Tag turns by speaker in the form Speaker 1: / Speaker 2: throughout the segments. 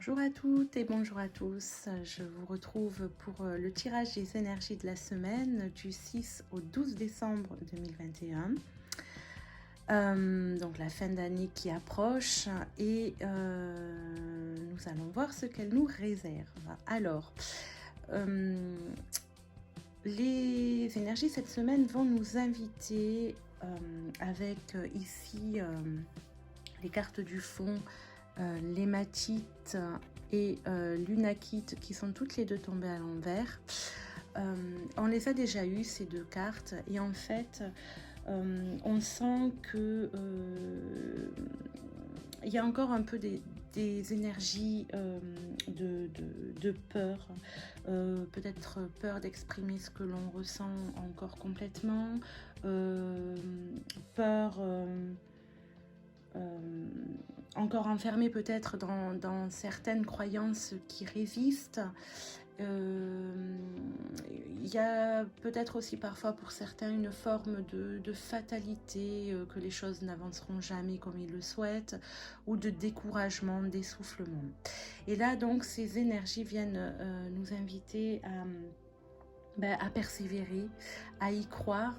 Speaker 1: Bonjour à toutes et bonjour à tous. Je vous retrouve pour le tirage des énergies de la semaine du 6 au 12 décembre 2021. Donc la fin d'année qui approche et nous allons voir ce qu'elle nous réserve. Alors, les énergies cette semaine vont nous inviter avec ici les cartes du fond, l'hématite et l'unakite qui sont toutes les deux tombées à l'envers. On les a déjà eues ces deux cartes et en fait on sent que il y a encore un peu des énergies de peur, peut-être peur d'exprimer ce que l'on ressent encore complètement, peur encore enfermé peut-être dans certaines croyances qui résistent. Il y a peut-être aussi parfois pour certains une forme de fatalité, que les choses n'avanceront jamais comme ils le souhaitent, ou de découragement, d'essoufflement. Et là donc ces énergies viennent nous inviter à persévérer, à y croire,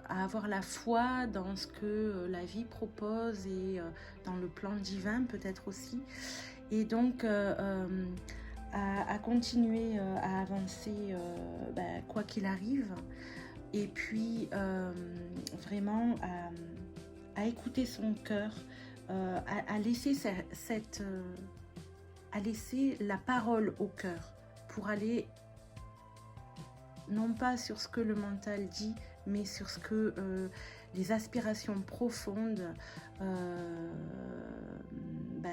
Speaker 1: à avoir la foi dans ce que la vie propose et dans le plan divin peut-être aussi. Et donc à continuer à avancer quoi qu'il arrive. Et puis vraiment à écouter son cœur, à laisser à laisser la parole au cœur pour aller non pas sur ce que le mental dit, mais sur ce que les aspirations profondes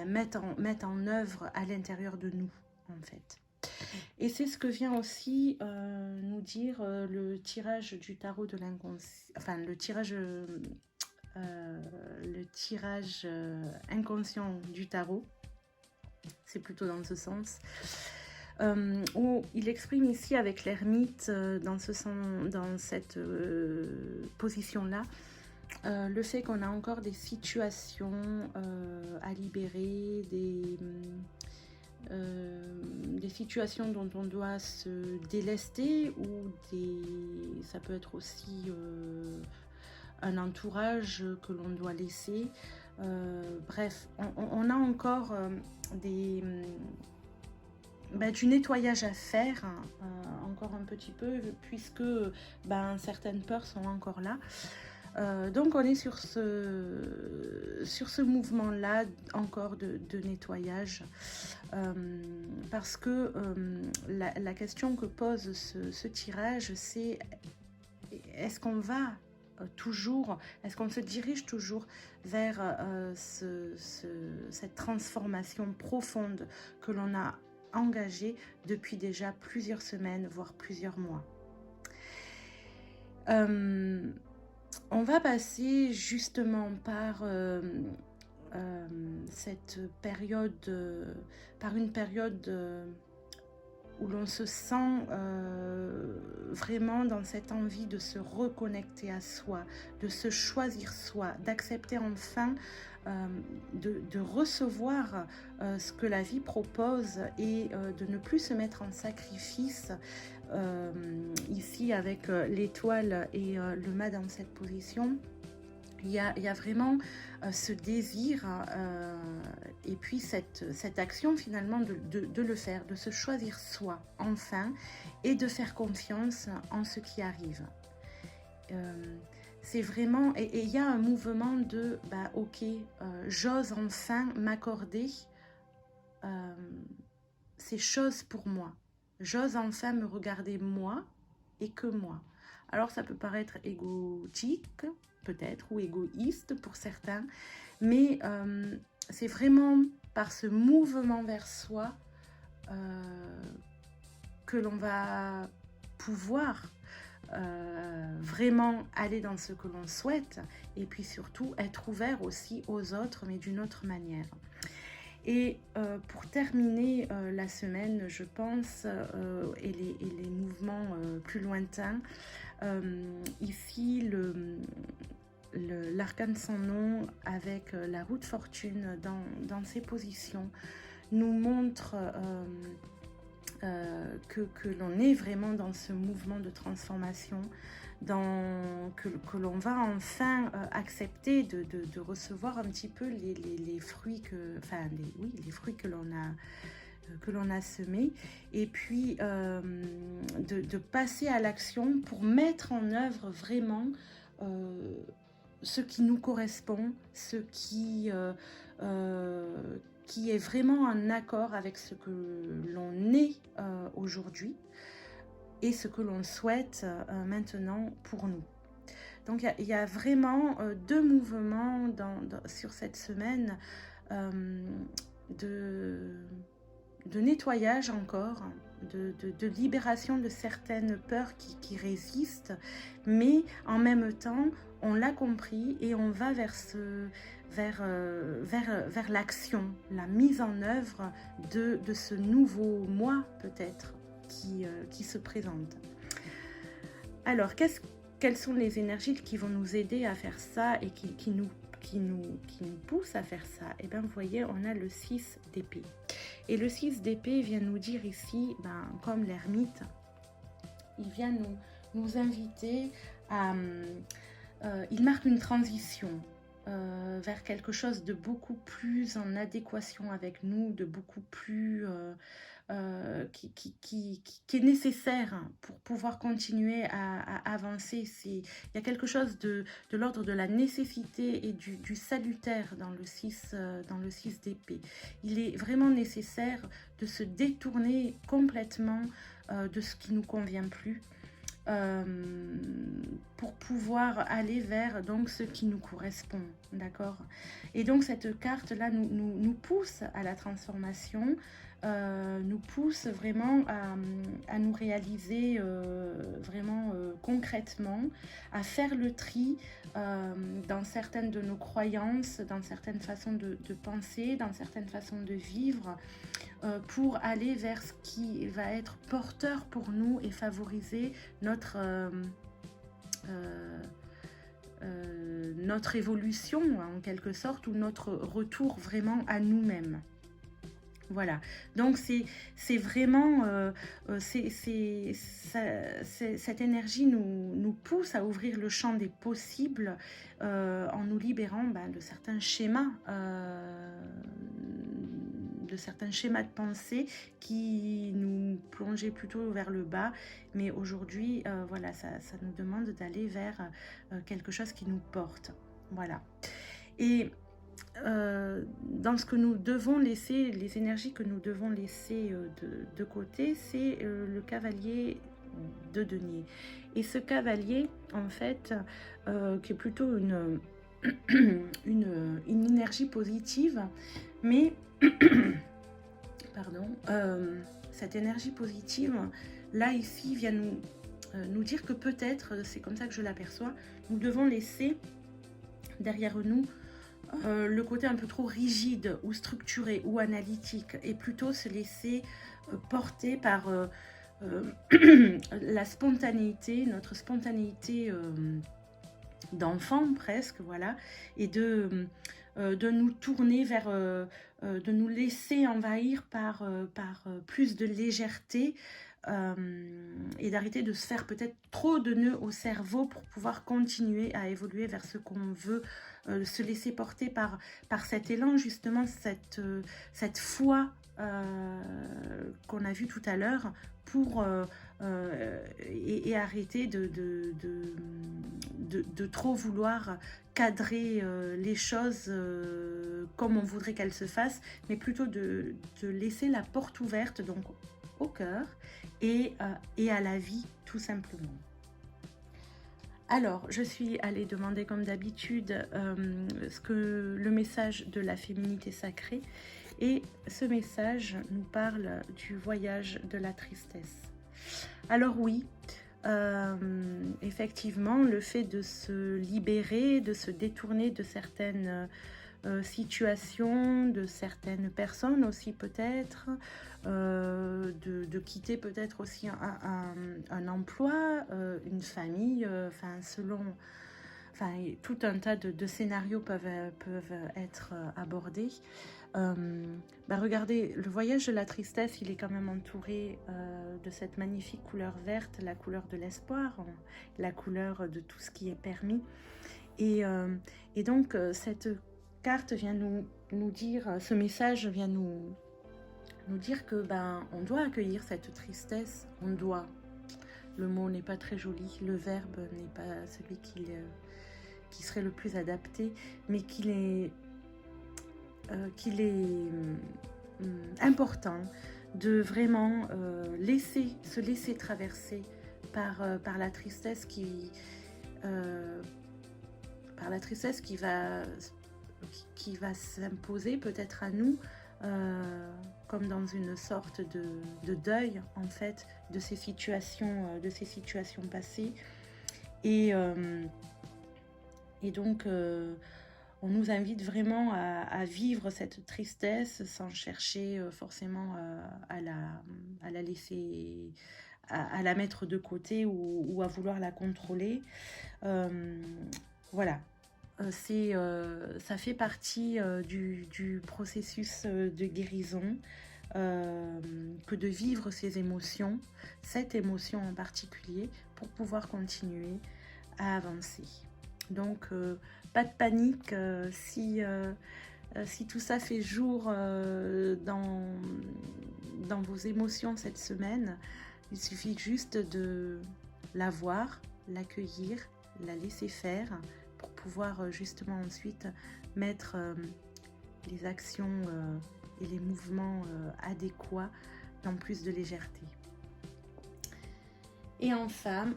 Speaker 1: mettent en œuvre à l'intérieur de nous, en fait. Et c'est ce que vient aussi nous dire le tirage du tarot de l'inconscient, enfin le tirage inconscient du tarot, c'est plutôt dans ce sens. Où il exprime ici avec l'ermite dans cette position-là le fait qu'on a encore des situations à libérer, des situations dont on doit se délester, ou ça peut être aussi un entourage que l'on doit laisser. Bref, on a encore du nettoyage à faire, encore un petit peu, puisque certaines peurs sont encore là. Donc on est sur ce mouvement-là encore de nettoyage, parce que la question que pose ce tirage, c'est est-ce qu'on va toujours, est-ce qu'on se dirige toujours vers cette transformation profonde que l'on a engagée depuis déjà plusieurs semaines, voire plusieurs mois. On va passer justement par cette période, par une période où l'on se sent vraiment dans cette envie de se reconnecter à soi, de se choisir soi, d'accepter enfin de recevoir ce que la vie propose et de ne plus se mettre en sacrifice. Ici avec l'étoile et le mât dans cette position, il y a vraiment ce désir et puis cette action finalement de le faire, de se choisir soi enfin et de faire confiance en ce qui arrive. C'est vraiment, et il y a un mouvement de ok, j'ose enfin m'accorder ces choses pour moi. J'ose enfin me regarder moi et que moi. Alors ça peut paraître égotique peut-être, ou égoïste pour certains, mais c'est vraiment par ce mouvement vers soi que l'on va pouvoir vraiment aller dans ce que l'on souhaite, et puis surtout être ouvert aussi aux autres, mais d'une autre manière. Et pour terminer la semaine, je pense, et les mouvements plus lointains, ici la l'arcane sans nom avec la roue de fortune dans ses positions nous montre que l'on est vraiment dans ce mouvement de transformation, que l'on va enfin accepter de recevoir un petit peu les fruits les fruits que l'on a semés, et puis de passer à l'action pour mettre en œuvre vraiment ce qui nous correspond, ce qui est vraiment en accord avec ce que l'on est aujourd'hui et ce que l'on souhaite maintenant pour nous. Donc il y a vraiment deux mouvements sur cette semaine de nettoyage encore, de libération de certaines peurs qui résistent, mais en même temps, on l'a compris et on va vers l'action, la mise en œuvre de ce nouveau moi peut-être qui se présente. Alors, quelles sont les énergies qui vont nous aider à faire ça et qui nous poussent à faire ça? Et bien, vous voyez, on a le 6 d'épée. Et le 6 d'épée vient nous dire ici, comme l'ermite, il vient nous inviter à... il marque une transition vers quelque chose de beaucoup plus en adéquation avec nous, de beaucoup plus... qui est nécessaire pour pouvoir continuer à avancer. Il y a quelque chose de l'ordre de la nécessité et du salutaire dans le 6 d'épée. Il est vraiment nécessaire de se détourner complètement de ce qui ne nous convient plus, pour pouvoir aller vers donc ce qui nous correspond, d'accord? Et donc cette carte là nous pousse à la transformation, nous pousse vraiment à nous réaliser vraiment concrètement, à faire le tri dans certaines de nos croyances, dans certaines façons de penser, dans certaines façons de vivre, pour aller vers ce qui va être porteur pour nous et favoriser notre évolution en quelque sorte, ou notre retour vraiment à nous-mêmes. Voilà, donc c'est vraiment, cette énergie nous pousse à ouvrir le champ des possibles en nous libérant de certains schémas, de pensée qui nous plongeaient plutôt vers le bas. Mais aujourd'hui, voilà, ça nous demande d'aller vers quelque chose qui nous porte. Voilà. Et dans ce que nous devons laisser, les énergies que nous devons laisser de côté, c'est le cavalier de denier. Et ce cavalier, en fait, qui est plutôt une énergie positive, mais pardon, cette énergie positive, là, ici, vient nous dire que peut-être, c'est comme ça que je l'aperçois, nous devons laisser derrière nous le côté un peu trop rigide ou structuré ou analytique, et plutôt se laisser porter par la spontanéité, notre spontanéité d'enfant presque, voilà, et de nous tourner vers, de nous laisser envahir par plus de légèreté, et d'arrêter de se faire peut-être trop de nœuds au cerveau pour pouvoir continuer à évoluer vers ce qu'on veut, se laisser porter par cet élan, justement, cette foi qu'on a vu tout à l'heure, pour et arrêter de trop vouloir cadrer les choses comme on voudrait qu'elles se fassent, mais plutôt de laisser la porte ouverte, donc au cœur et à la vie, tout simplement. Alors, je suis allée demander, comme d'habitude, le message de la féminité sacrée. Et ce message nous parle du voyage de la tristesse. Alors oui, effectivement, le fait de se libérer, de se détourner de certaines situations, de certaines personnes aussi peut-être, de quitter peut-être aussi un emploi, une famille, enfin enfin, tout un tas de scénarios peuvent être abordés. Regardez, le voyage de la tristesse, il est quand même entouré de cette magnifique couleur verte, la couleur de l'espoir, la couleur de tout ce qui est permis. Et donc, cette carte vient nous dire, ce message vient nous dire que on doit accueillir cette tristesse, on doit. Le mot n'est pas très joli, le verbe n'est pas celui qui serait le plus adapté, mais qu'il est important de vraiment se laisser traverser par la tristesse qui va s'imposer peut-être à nous, comme dans une sorte de deuil en fait de ces situations passées, et donc on nous invite vraiment à vivre cette tristesse sans chercher forcément à la laisser, à la mettre de côté ou à vouloir la contrôler. Voilà. Ça fait partie du processus de guérison, que de vivre ces émotions, cette émotion en particulier, pour pouvoir continuer à avancer. Donc, pas de panique si tout ça fait jour dans vos émotions cette semaine. Il suffit juste de la voir, l'accueillir, la laisser faire, pour pouvoir justement ensuite mettre les actions et les mouvements adéquats dans plus de légèreté. Et enfin,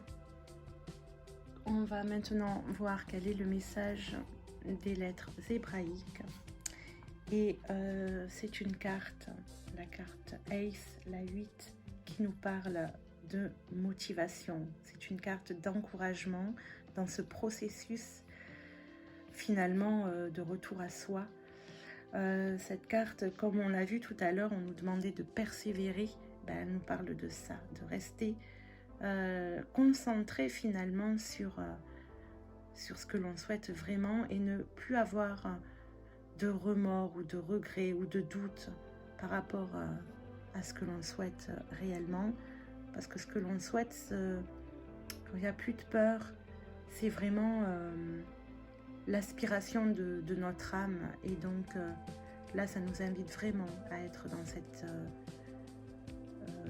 Speaker 1: on va maintenant voir quel est le message des lettres hébraïques. Et c'est une carte, la carte Ace, la 8, qui nous parle de motivation. C'est une carte d'encouragement dans ce processus finalement de retour à soi. Cette carte, comme on l'a vu tout à l'heure, on nous demandait de persévérer. Elle nous parle de ça, de rester concentré finalement sur ce que l'on souhaite vraiment, et ne plus avoir de remords ou de regrets ou de doutes par rapport à ce que l'on souhaite réellement. Parce que ce que l'on souhaite, quand il n'y a plus de peur, c'est vraiment l'aspiration de notre âme. Et donc là, ça nous invite vraiment à être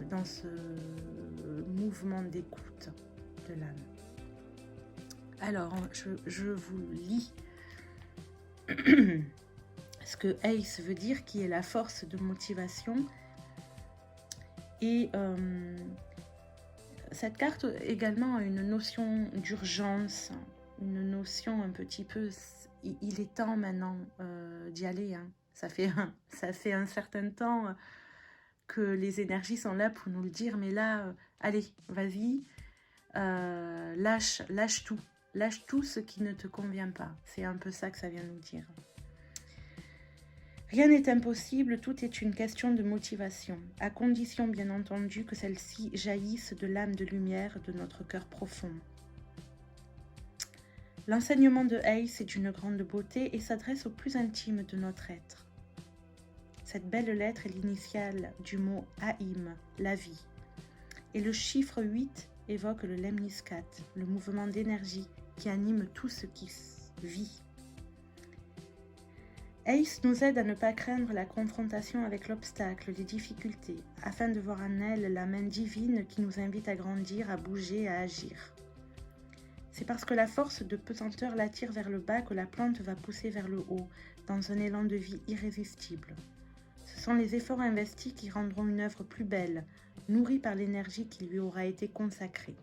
Speaker 1: dans ce mouvement d'écoute de l'âme. Alors, je vous lis ce que Ace veut dire, qui est la force de motivation. Et cette carte également a une notion d'urgence, une notion un petit peu, il est temps maintenant d'y aller. Hein. Ça fait un certain temps que les énergies sont là pour nous le dire, mais là, allez, vas-y, lâche tout. Lâche tout ce qui ne te convient pas. C'est un peu ça que ça vient nous dire. Rien n'est impossible, tout est une question de motivation, à condition bien entendu que celle-ci jaillisse de l'âme de lumière de notre cœur profond. L'enseignement de Ace est d'une grande beauté et s'adresse au plus intime de notre être. Cette belle lettre est l'initiale du mot Haïm, la vie. Et le chiffre 8 évoque le lemniscat, le mouvement d'énergie qui anime tout ce qui vit. Ace nous aide à ne pas craindre la confrontation avec l'obstacle, les difficultés, afin de voir en elle la main divine qui nous invite à grandir, à bouger, à agir. C'est parce que la force de pesanteur l'attire vers le bas que la plante va pousser vers le haut, dans un élan de vie irrésistible. Ce sont les efforts investis qui rendront une œuvre plus belle, nourrie par l'énergie qui lui aura été consacrée.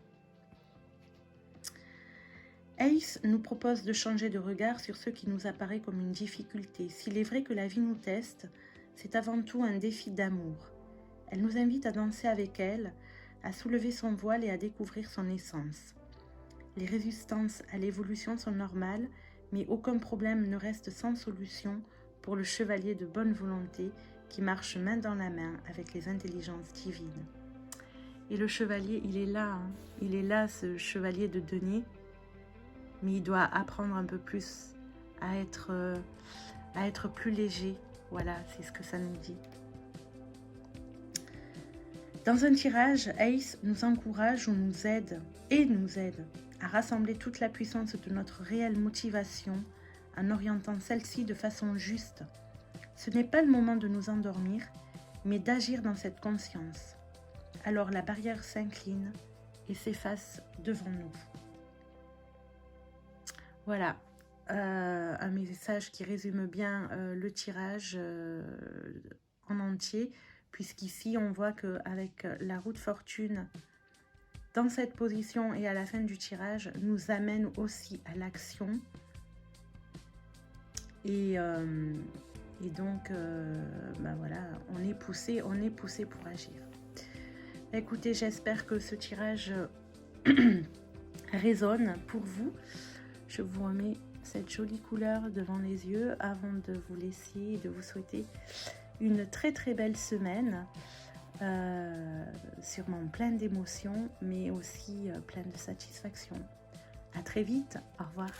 Speaker 1: Ace nous propose de changer de regard sur ce qui nous apparaît comme une difficulté. S'il est vrai que la vie nous teste, c'est avant tout un défi d'amour. Elle nous invite à danser avec elle, à soulever son voile et à découvrir son essence. Les résistances à l'évolution sont normales, mais aucun problème ne reste sans solution pour le chevalier de bonne volonté qui marche main dans la main avec les intelligences divines. Et le chevalier, il est là, hein. Il est là, ce chevalier de denier. mais il doit apprendre un peu plus à être plus léger. Voilà, c'est ce que ça nous dit. Dans un tirage, Ace nous encourage ou nous aide à rassembler toute la puissance de notre réelle motivation en orientant celle-ci de façon juste. Ce n'est pas le moment de nous endormir, mais d'agir dans cette conscience. Alors la barrière s'incline et s'efface devant nous. Voilà, un message qui résume bien le tirage en entier, puisqu'ici on voit qu'avec la roue de fortune, dans cette position et à la fin du tirage, nous amène aussi à l'action. Et donc, voilà, on est poussé pour agir. Écoutez, j'espère que ce tirage résonne pour vous. Je vous remets cette jolie couleur devant les yeux avant de vous laisser et de vous souhaiter une très très belle semaine. Sûrement pleine d'émotions, mais aussi pleine de satisfaction. À très vite, au revoir.